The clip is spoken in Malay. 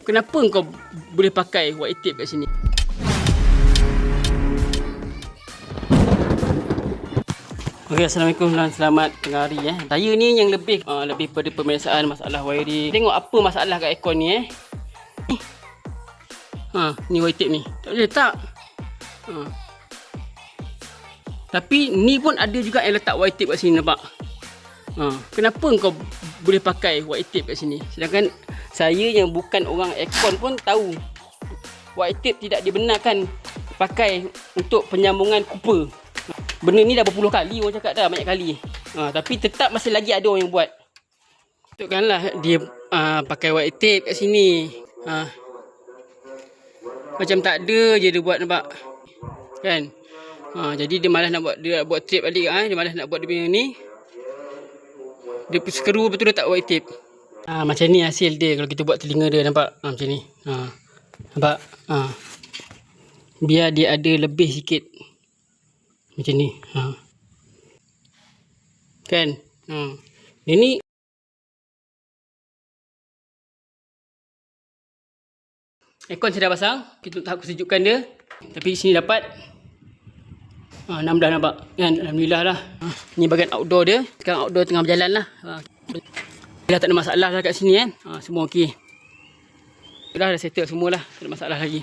Kenapa kau boleh pakai white tape kat sini? Okay, Assalamualaikum dan selamat tengah hari. Saya ni yang lebih pada pemeriksaan masalah wiring. Tengok apa masalah kat aircon ni ni white tape ni. Tak boleh letak. Tapi ni pun ada juga yang letak white tape kat sini, nampak? Kenapa kau boleh pakai white tape kat sini? Sedangkan saya yang bukan orang aircon pun tahu white tape tidak dibenarkan pakai untuk penyambungan cooper. Benda ni dah berpuluh kali orang cakap dah, banyak kali. Tapi tetap masih lagi ada orang yang buat. Tunjukkanlah dia pakai white tape kat sini. Macam tak ada je dia buat, nampak? Kan? Jadi dia malas nak buat tape balik. Dia malas nak buat dia punya ni. Dia skru betul letak white tape. Macam ni hasil dia kalau kita buat telinga dia, nampak? Macam ni. Nampak? Biar dia ada lebih sikit. Macam ni. Kan? Ini aircon saya dah pasang. Kita tahap kesejukan dia. Tapi sini dapat 6 dah, nampak? Kan? Alhamdulillah lah. Ni bahagian outdoor dia. Sekarang outdoor tengah berjalan lah. Dah tak ada masalah lah kat sini kan. Semua okey. Dah settle semua lah. Tak ada masalah lagi.